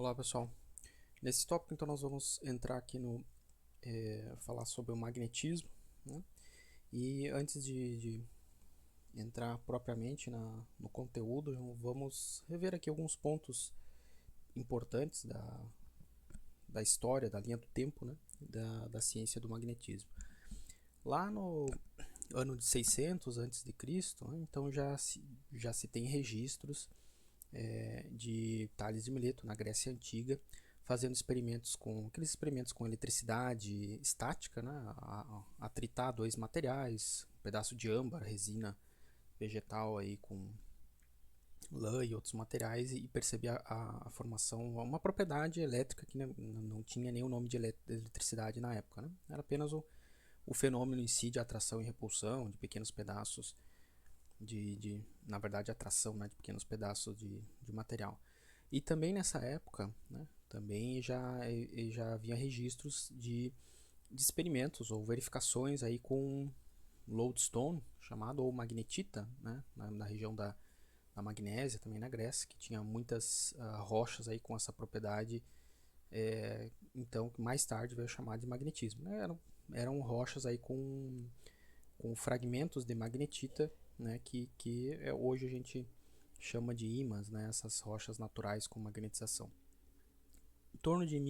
Olá pessoal, nesse tópico então nós vamos entrar aqui no falar sobre o magnetismo, né? E antes de entrar propriamente no conteúdo, vamos rever aqui alguns pontos importantes da história, da linha do tempo, né? Da ciência do magnetismo. Lá no ano de 600 antes de Cristo, né? Então já se tem registros de Tales de Mileto na Grécia Antiga, fazendo experimentos com aqueles experimentos com eletricidade estática, né, a tritar dois materiais, um pedaço de âmbar, resina vegetal aí com lã e outros materiais e perceber a formação, uma propriedade elétrica que não tinha nem o nome de eletricidade na época, né? Era apenas o fenômeno em si de atração e repulsão de pequenos pedaços na verdade, atração, né, de pequenos pedaços de material. E também nessa época, né, também já havia registros de experimentos ou verificações aí com lodestone, chamado ou magnetita, né, na região da Magnésia, também na Grécia, que tinha muitas rochas aí com essa propriedade, então que mais tarde veio chamar de magnetismo. Né? Eram rochas aí com fragmentos de magnetita, né, que hoje a gente chama de ímãs, né, essas rochas naturais com magnetização. Em torno de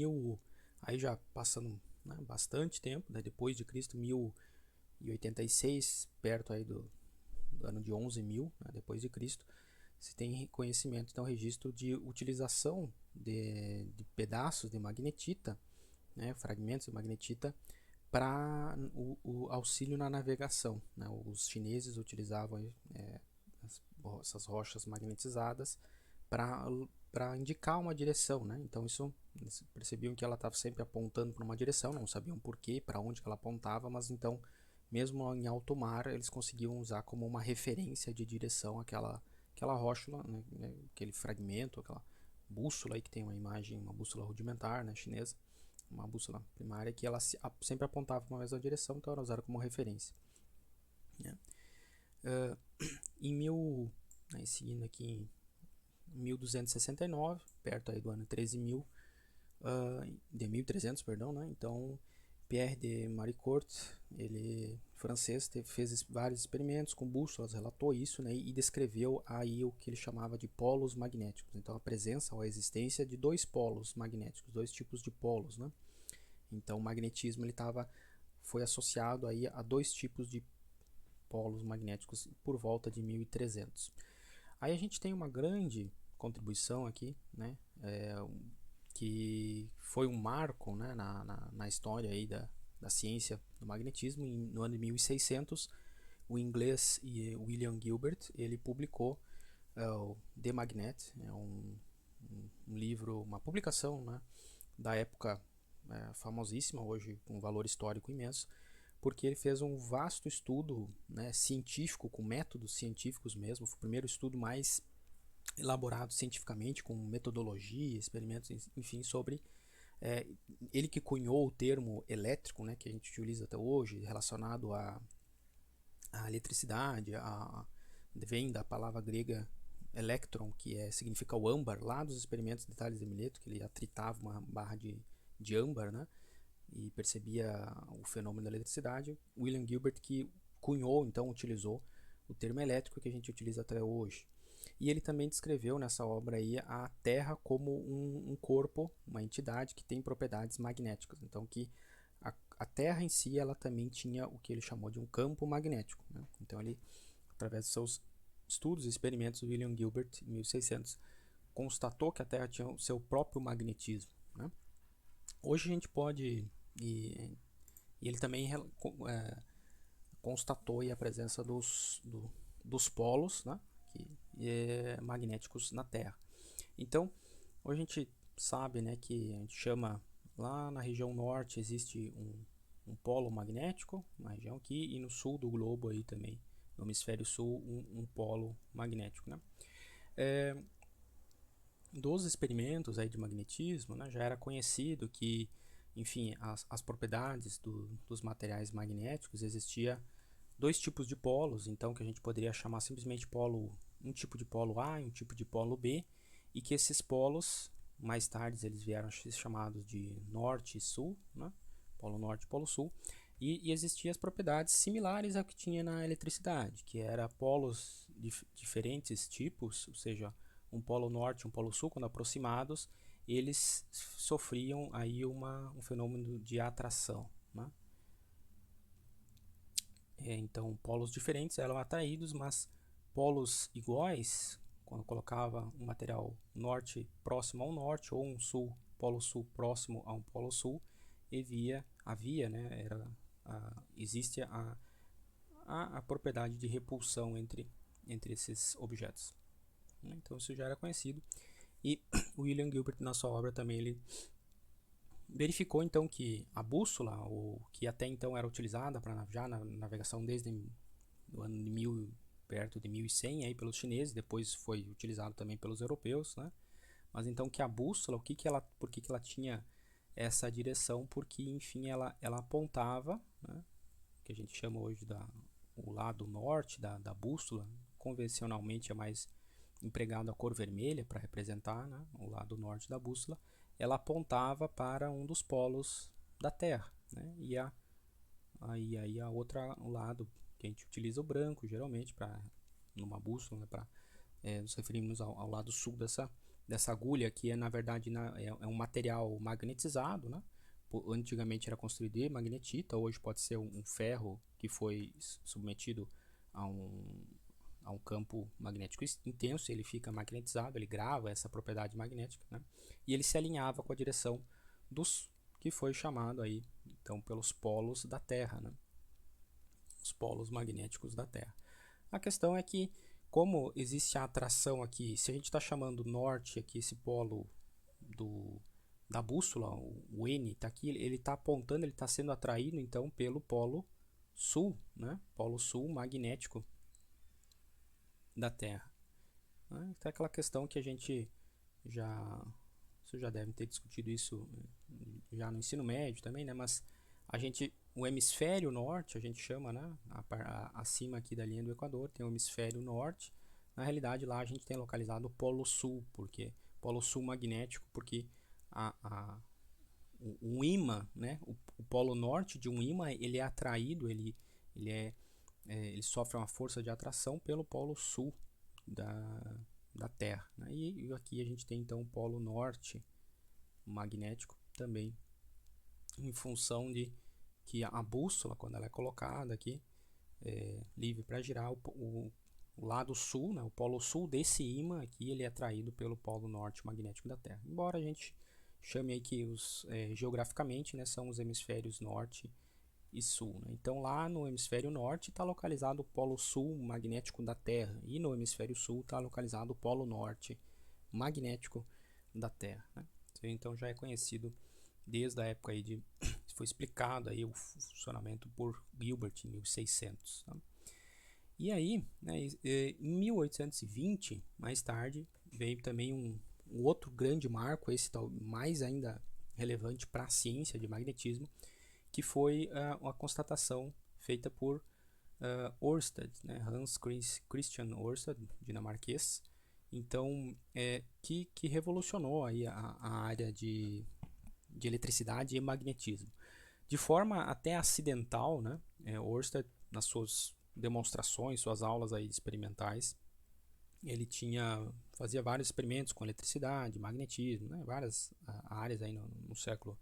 aí já passando, né, bastante tempo, né, depois de Cristo, 1086, perto aí do ano de 11.000, né, depois de Cristo, se tem conhecimento, então registro de utilização de pedaços de magnetita, né, fragmentos de magnetita, para o auxílio na navegação. Né? Os chineses utilizavam essas rochas magnetizadas para indicar uma direção. Né? Então eles percebiam que ela estava sempre apontando para uma direção, não sabiam porquê, para onde que ela apontava, mas então, mesmo em alto mar, eles conseguiam usar como uma referência de direção aquela rocha, né? Aquele fragmento, aquela bússola aí que tem uma imagem, uma bússola rudimentar, né, chinesa, uma bússola primária que ela sempre apontava para uma mesma direção, então era usada como referência. Né? Em seguindo aqui em 1269, perto aí do ano 13.000, de 1300, perdão, né? Então Pierre de Maricourt, ele francês, fez vários experimentos com bússolas, relatou isso, né, e descreveu aí o que ele chamava de polos magnéticos. Então a presença ou a existência de dois polos magnéticos, dois tipos de polos, né? Então o magnetismo foi associado aí a dois tipos de polos magnéticos por volta de 1300. Aí a gente tem uma grande contribuição aqui, né, que foi um marco, né, na história aí da ciência do magnetismo. No ano de 1600, o inglês William Gilbert ele publicou o The Magnet, um livro, uma publicação, né, da época famosíssima, hoje com um valor histórico imenso, porque ele fez um vasto estudo, né, científico, com métodos científicos mesmo. Foi o primeiro estudo mais elaborado cientificamente, com metodologia, experimentos, enfim, sobre ele que cunhou o termo elétrico, né, que a gente utiliza até hoje, relacionado à eletricidade, vem da palavra grega electron, que significa o âmbar, lá dos experimentos de Tales de Mileto, que ele atritava uma barra de âmbar, né, e percebia o fenômeno da eletricidade. William Gilbert que cunhou, então utilizou o termo elétrico que a gente utiliza até hoje. E ele também descreveu nessa obra aí a Terra como um corpo, uma entidade que tem propriedades magnéticas. Então que a Terra em si ela também tinha o que ele chamou de um campo magnético. Né? Então ele, através de seus estudos e experimentos, William Gilbert, em 1600, constatou que a Terra tinha o seu próprio magnetismo. Né? Hoje a gente pode, e ele também constatou a presença dos polos, né, magnéticos na Terra. Então, hoje a gente sabe, né, que a gente chama, lá na região norte existe um polo magnético, uma região aqui, e no sul do globo aí também, no hemisfério sul, um polo magnético. Né? Dos experimentos aí de magnetismo, né, já era conhecido que, enfim, as propriedades dos materiais magnéticos, existia dois tipos de polos, então que a gente poderia chamar simplesmente um tipo de polo A e um tipo de polo B, e que esses polos, mais tarde eles vieram a ser chamados de norte e sul, né? Polo norte e polo sul. E existiam as propriedades similares ao que tinha na eletricidade, que era polos de diferentes tipos, ou seja, um polo norte e um polo sul, quando aproximados, eles sofriam aí um fenômeno de atração, né? Então, polos diferentes eram atraídos, mas polos iguais, quando colocava um material norte próximo ao norte ou um polo sul próximo a um polo sul, havia, né, existe a propriedade de repulsão entre esses objetos. Então isso já era conhecido. E William Gilbert, na sua obra também, ele verificou então que a bússola, que até então era utilizada para já na navegação desde o ano de perto de 1100 aí pelos chineses, depois foi utilizado também pelos europeus, né? Mas então que a bússola, por que ela tinha essa direção? Porque enfim ela apontava, né, que a gente chama hoje o lado norte da bússola. Convencionalmente é mais empregado a cor vermelha para representar, né, o lado norte da bússola. Ela apontava para um dos polos da Terra, né? E aí o lado que a gente utiliza o branco geralmente para numa bússola, né, para nos referimos ao lado sul dessa agulha, que na verdade é um material magnetizado, né? Antigamente era construído de magnetita, hoje pode ser um ferro que foi submetido a um campo magnético intenso, ele fica magnetizado, ele grava essa propriedade magnética, né? E ele se alinhava com a direção que foi chamado aí então pelos polos da Terra, né? Os polos magnéticos da Terra. A questão é que, como existe a atração aqui, se a gente está chamando norte aqui, esse polo da bússola, o N está aqui, ele está apontando, ele está sendo atraído então pelo polo sul, né? Polo sul magnético da Terra. Então é aquela questão que a gente você já deve ter discutido isso já no ensino médio também, né? Mas o hemisfério norte, a gente chama, né? Acima aqui da linha do Equador tem o hemisfério norte. Na realidade lá a gente tem localizado o polo sul, porque polo sul magnético, porque um ímã, né? O polo norte de um ímã ele é atraído, ele sofre uma força de atração pelo polo sul da Terra, né? E aqui a gente tem então o polo norte magnético também, em função de que a bússola, quando ela é colocada aqui livre para girar, o lado sul, né, o polo sul desse ímã aqui, ele é atraído pelo polo norte magnético da Terra. Embora a gente chame aí que geograficamente, né, são os hemisférios norte e sul, né? Então lá no hemisfério norte está localizado o polo sul magnético da Terra e no hemisfério sul está localizado o polo norte magnético da Terra, né? Então já é conhecido desde a época aí foi explicado aí o funcionamento por Gilbert em 1600, tá? E aí, né, em 1820, mais tarde, veio também um outro grande marco, esse tal mais ainda relevante para a ciência de magnetismo, que foi uma constatação feita por Ørsted, né, Hans Christian Ørsted, dinamarquês. Então, que revolucionou aí a área de eletricidade e magnetismo. De forma até acidental, né, Ørsted, nas suas demonstrações, suas aulas aí experimentais, ele fazia vários experimentos com eletricidade, magnetismo, né, várias áreas aí no século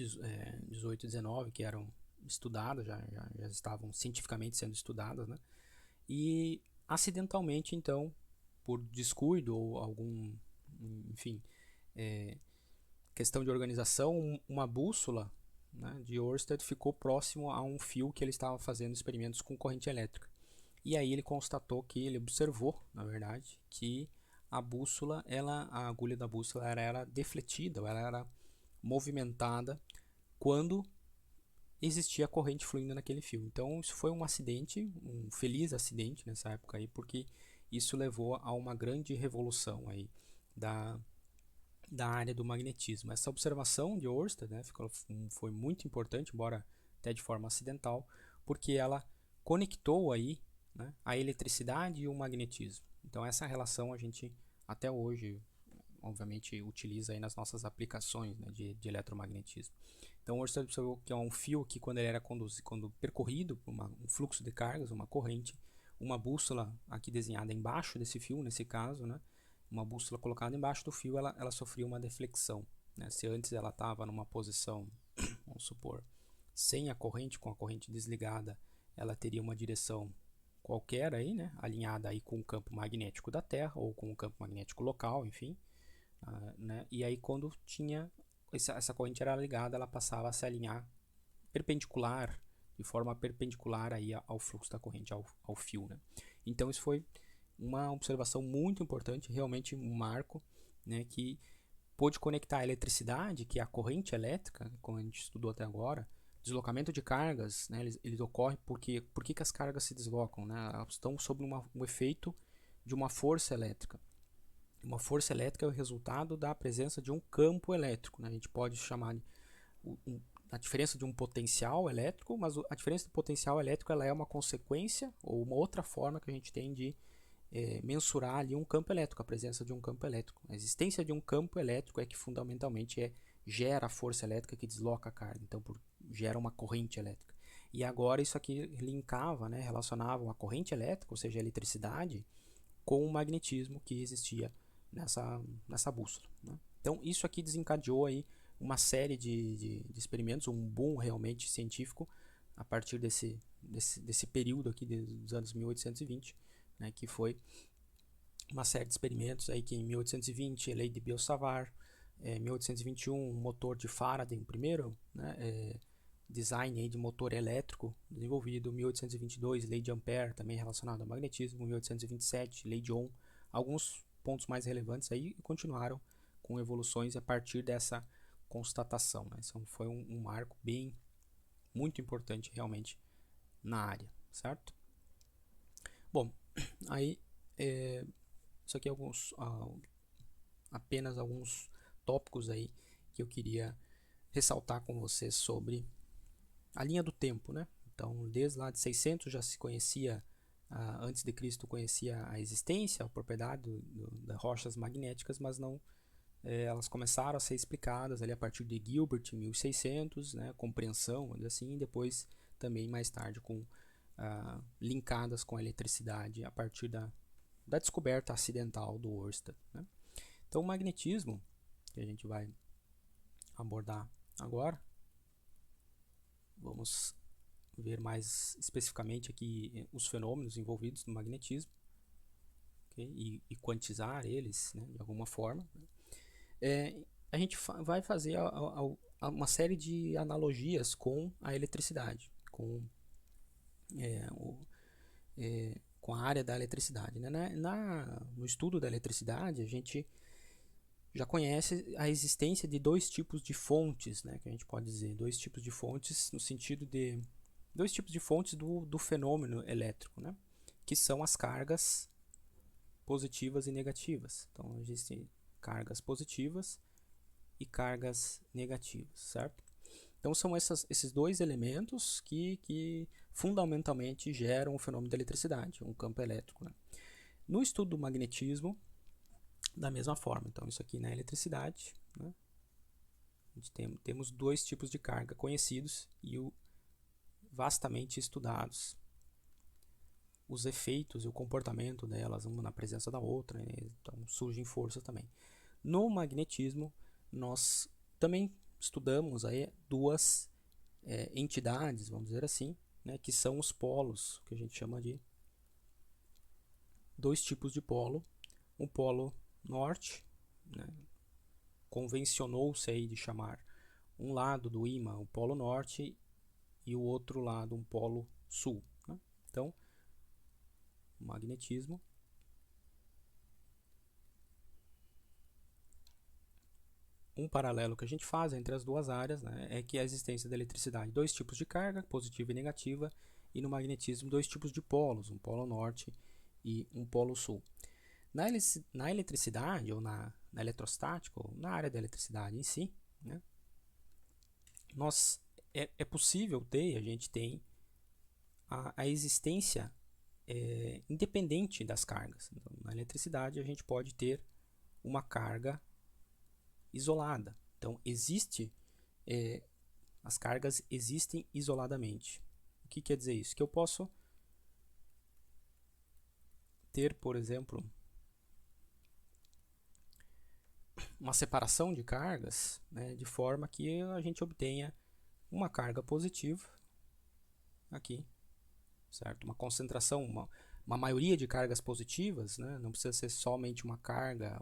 18 e 19 que eram estudadas, já estavam cientificamente sendo estudadas, né? E acidentalmente, então, por descuido ou enfim, questão de organização, uma bússola, né, de Ørsted ficou próximo a um fio que ele estava fazendo experimentos com corrente elétrica. E aí ele constatou ele observou, na verdade, que a agulha da bússola era defletida, ela era movimentada quando existia corrente fluindo naquele fio. Então isso foi um acidente, um feliz acidente nessa época aí, porque isso levou a uma grande revolução aí da área do magnetismo. Essa observação de Ørsted, né, foi muito importante, embora até de forma acidental, porque ela conectou aí, né, a eletricidade e o magnetismo. Então essa relação a gente até hoje, obviamente, utiliza aí nas nossas aplicações, né, de eletromagnetismo. Então, hoje você observou que é um fio que, quando ele era quando percorrido por um fluxo de cargas, uma corrente, uma bússola aqui desenhada embaixo desse fio, nesse caso, né, uma bússola colocada embaixo do fio, ela sofria uma deflexão. Né? Se antes ela estava numa posição, vamos supor, sem a corrente, com a corrente desligada, ela teria uma direção qualquer aí, né, alinhada aí com o campo magnético da Terra ou com o campo magnético local, enfim. Né? E aí, quando tinha essa corrente era ligada, ela passava a se alinhar perpendicular, de forma perpendicular aí ao fluxo da corrente, ao fio. Né? Então, isso foi uma observação muito importante, realmente um marco, né, que pôde conectar a eletricidade, que é a corrente elétrica, como a gente estudou até agora, deslocamento de cargas, né, eles ocorrem porque por que as cargas se deslocam? Né? Elas estão sob um efeito de uma força elétrica. Uma força elétrica é o resultado da presença de um campo elétrico. Né? A gente pode chamar de a diferença de um potencial elétrico, mas a diferença do potencial elétrico ela é uma consequência ou uma outra forma que a gente tem de mensurar ali um campo elétrico, a presença de um campo elétrico. A existência de um campo elétrico é que fundamentalmente gera a força elétrica que desloca a carga, então gera uma corrente elétrica. E agora isso aqui linkava, né, relacionava uma corrente elétrica, ou seja, a eletricidade, com o magnetismo que existia nessa bússola. Né? Então isso aqui desencadeou aí uma série de experimentos, um boom realmente científico a partir desse período aqui dos anos 1820, né, que foi uma série de experimentos aí que em 1820 a lei de Biot-Savart, 1821 motor de Faraday, o primeiro, né, design aí de motor elétrico desenvolvido, 1822 lei de Ampère, também relacionado ao magnetismo, 1827 lei de Ohm, alguns pontos mais relevantes aí continuaram com evoluções a partir dessa constatação. Né? Então foi um marco bem muito importante realmente na área, certo? Bom, aí isso aqui é apenas alguns tópicos aí que eu queria ressaltar com vocês sobre a linha do tempo, né? Então, desde lá de 600 já se conhecia, antes de Cristo conhecia a existência, a propriedade das rochas magnéticas, mas não elas começaram a ser explicadas ali a partir de Gilbert em 1600, né? Compreensão, assim, e depois também mais tarde linkadas com a eletricidade a partir da descoberta acidental do Oersted. Né? Então, o magnetismo, que a gente vai abordar agora, vamos ver mais especificamente aqui os fenômenos envolvidos no magnetismo, okay? e quantizar eles, né, de alguma forma. A gente vai fazer uma série de analogias com a eletricidade, com a área da eletricidade. Né? No estudo da eletricidade, a gente já conhece a existência de dois tipos de fontes, né? Que a gente pode dizer, dois tipos de fontes no sentido de dois tipos de fontes do fenômeno elétrico, né? Que são as cargas positivas e negativas. Então, existem cargas positivas e cargas negativas, certo? Então, são esses dois elementos que fundamentalmente geram o fenômeno da eletricidade, um campo elétrico. Né? No estudo do magnetismo, da mesma forma. Então, isso aqui na eletricidade, né? A gente temos dois tipos de carga conhecidos e vastamente estudados. Os efeitos e o comportamento delas, uma na presença da outra, né? Então surgem forças também. No magnetismo, nós também estudamos aí duas entidades, vamos dizer assim, né? Que são os polos, que a gente chama de dois tipos de polo. Um polo norte, né? Convencionou-se aí de chamar um lado do ímã o polo norte e o outro lado um polo sul. Né? Então, o magnetismo um paralelo que a gente faz entre as duas áreas, né, é que a existência da eletricidade, dois tipos de carga, positiva e negativa, e no magnetismo dois tipos de polos, um polo norte e um polo sul. Na eletricidade, ou na eletrostática, ou na área da eletricidade em si, né, é possível a gente tem a existência independente das cargas. Então, na eletricidade a gente pode ter uma carga isolada. Então, as cargas existem isoladamente. O que quer dizer isso? Que eu posso ter, por exemplo, uma separação de cargas, né, de forma que a gente obtenha uma carga positiva aqui, certo? Uma concentração, uma maioria de cargas positivas, né? Não precisa ser somente uma carga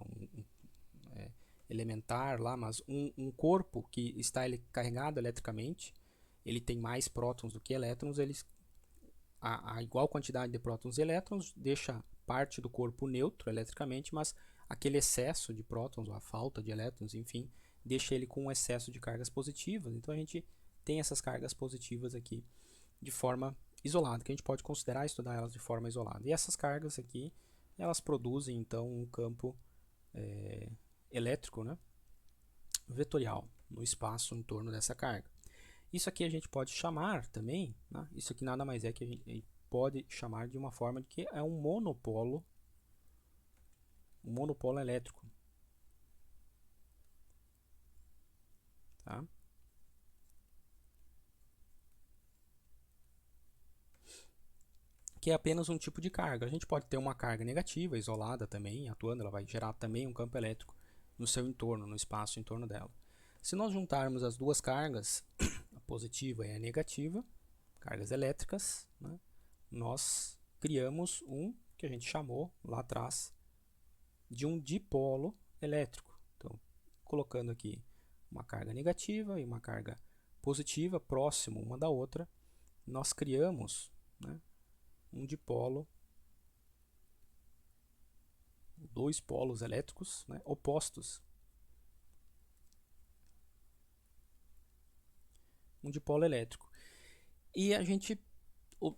elementar lá, mas um corpo que está carregado eletricamente, ele tem mais prótons do que elétrons, a igual quantidade de prótons e elétrons deixa parte do corpo neutro eletricamente, mas aquele excesso de prótons, ou a falta de elétrons, enfim, deixa ele com um excesso de cargas positivas. Então a gente tem essas cargas positivas aqui de forma isolada, que a gente pode considerar estudar elas de forma isolada. E essas cargas aqui, elas produzem então um campo elétrico, né, vetorial no espaço em torno dessa carga. Isso aqui a gente pode chamar também, né, isso aqui nada mais é que a gente pode chamar de uma forma de que é um monopolo elétrico. Tá? Que é apenas um tipo de carga. A gente pode ter uma carga negativa, isolada também, atuando, ela vai gerar também um campo elétrico no seu entorno, no espaço em torno dela. Se nós juntarmos as duas cargas, a positiva e a negativa, cargas elétricas, né, nós criamos um que a gente chamou lá atrás de um dipolo elétrico. Então, colocando aqui uma carga negativa e uma carga positiva próximo uma da outra, nós criamos, né, um dipolo, dois polos elétricos, né, opostos. Um dipolo elétrico. E a gente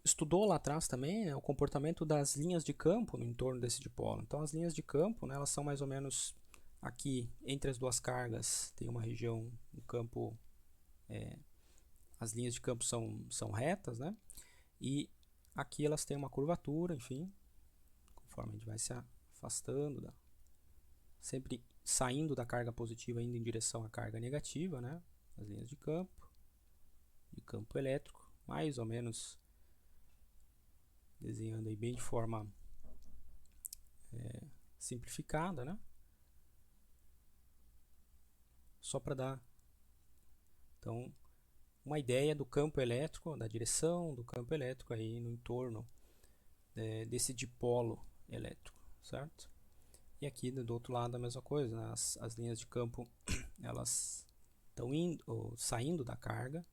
estudou lá atrás também, né, o comportamento das linhas de campo no entorno desse dipolo. Então as linhas de campo, né, elas são mais ou menos aqui entre as duas cargas, tem uma região, um campo, as linhas de campo são retas, né, e aqui elas têm uma curvatura, enfim, conforme a gente vai se afastando, sempre saindo da carga positiva, indo em direção à carga negativa, né, as linhas de campo elétrico, mais ou menos desenhando aí bem de forma simplificada, né? Só para dar então uma ideia do campo elétrico, da direção do campo elétrico aí no entorno desse dipolo elétrico, certo? E aqui do outro lado a mesma coisa, né? As linhas de campo elas estão saindo da carga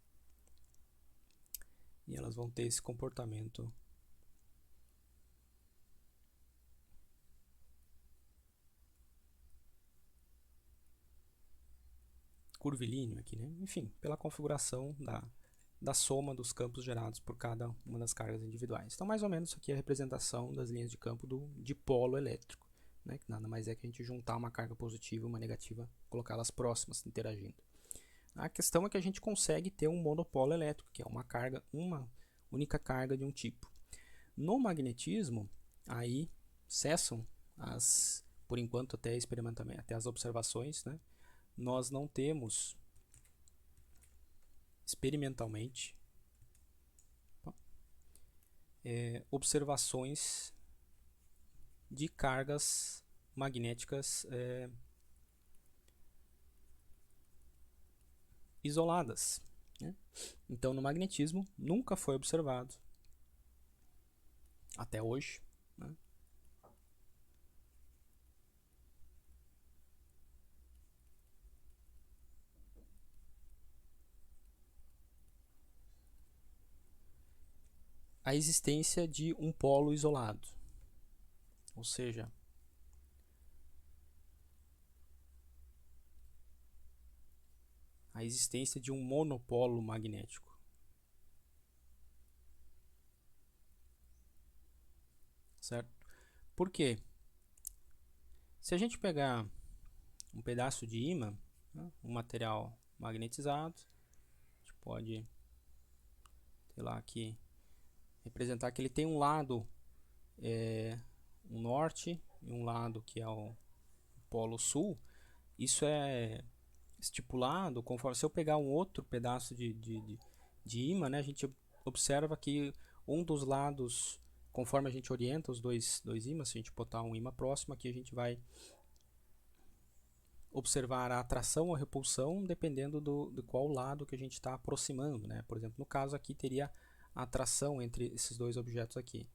e elas vão ter esse comportamento curvilíneo aqui, né? Enfim, pela configuração da soma dos campos gerados por cada uma das cargas individuais. Então, mais ou menos, isso aqui é a representação das linhas de campo do dipolo elétrico, né? Que nada mais é que a gente juntar uma carga positiva e uma negativa, colocá-las próximas, interagindo. A questão é que a gente consegue ter um monopolo elétrico, que é uma única carga de um tipo. No magnetismo, aí cessam por enquanto até experimentalmente, até as observações, né? Nós não temos experimentalmente observações de cargas magnéticas isoladas, né? Então no magnetismo nunca foi observado até hoje, né, a existência de um polo isolado, ou seja, a existência de um monopolo magnético. Certo? Por quê? Se a gente pegar um pedaço de ímã, né, um material magnetizado, a gente pode, sei lá, aqui representar que ele tem um lado um norte e um lado que é o polo sul, isso é estipulado conforme, se eu pegar um outro pedaço de ímã, né, a gente observa que um dos lados, conforme a gente orienta os dois ímãs, se a gente botar um ímã próximo aqui, a gente vai observar a atração ou repulsão dependendo de qual lado que a gente está aproximando, né? Por exemplo, no caso aqui teria a atração entre esses dois objetos aqui,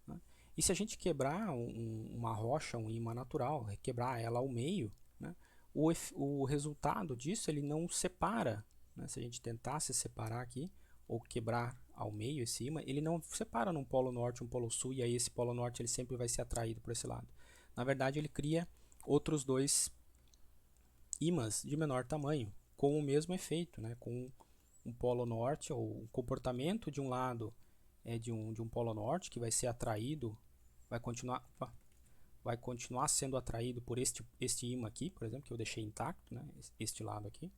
né? E se a gente quebrar uma rocha, um ímã natural, quebrar ela ao meio, né? O resultado disso ele não separa, né? Se a gente tentasse separar aqui ou quebrar ao meio esse ímã, ele não separa num polo norte e um polo sul, e aí esse polo norte ele sempre vai ser atraído por esse lado. Na verdade, ele cria outros dois ímãs de menor tamanho, com o mesmo efeito, né? Com um polo norte, ou o comportamento de um lado é de um polo norte, que vai ser atraído, vai continuar sendo atraído por este ímã aqui, por exemplo, que eu deixei intacto, né? Este lado aqui.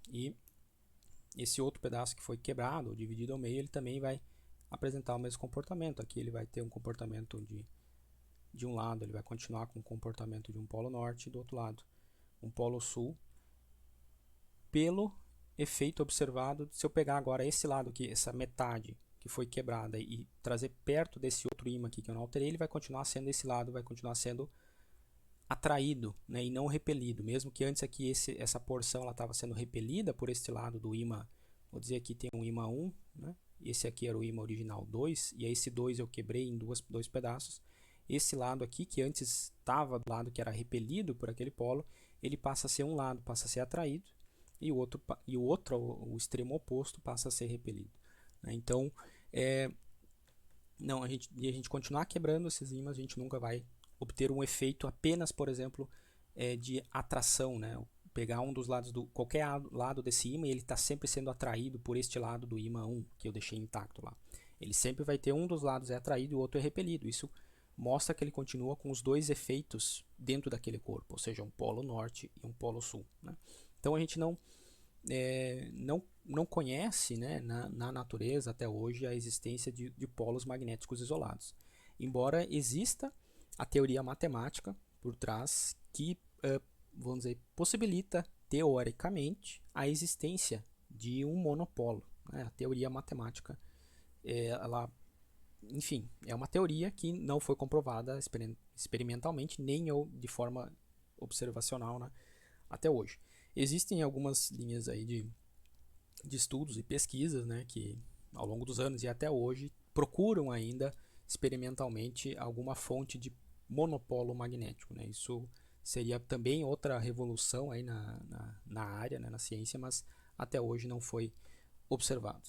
E esse outro pedaço que foi quebrado ou dividido ao meio, ele também vai apresentar o mesmo comportamento. Aqui ele vai ter um comportamento de um lado, ele vai continuar com o comportamento de um polo norte, e do outro lado um polo sul, pelo efeito observado. Se eu pegar agora esse lado aqui, essa metade que foi quebrada, e trazer perto desse outro ímã aqui que eu não alterei, ele vai continuar sendo esse lado, vai continuar sendo atraído, né, e não repelido, mesmo que antes aqui essa porção estava sendo repelida por este lado do ímã. Vou dizer aqui tem um ímã 1, né? Esse aqui era o ímã original 2, e aí esse 2 eu quebrei em dois pedaços. Esse lado aqui, que antes estava do lado que era repelido por aquele polo, ele passa a ser um lado, passa a ser atraído, e o outro, o extremo oposto, passa a ser repelido, né? Então, não, a gente continuar quebrando esses ímãs, a gente nunca vai obter um efeito apenas, por exemplo, de atração, né? Pegar um dos lados qualquer lado desse ímã, e ele está sempre sendo atraído por este lado do ímã 1, que eu deixei intacto lá. Ele sempre vai ter um dos lados é atraído e o outro é repelido. Isso mostra que ele continua com os dois efeitos dentro daquele corpo, ou seja, um polo norte e um polo sul, né? Então a gente não conhece, né, na natureza até hoje a existência de polos magnéticos isolados. Embora exista a teoria matemática por trás que, vamos dizer, possibilita teoricamente a existência de um monopolo, né? A teoria matemática, ela, enfim, é uma teoria que não foi comprovada experimentalmente nem de forma observacional, né, até hoje. Existem algumas linhas aí de estudos e pesquisas, né, que ao longo dos anos e até hoje procuram ainda experimentalmente alguma fonte de monopolo magnético, né? Isso seria também outra revolução aí na área, né, na ciência, mas até hoje não foi observado.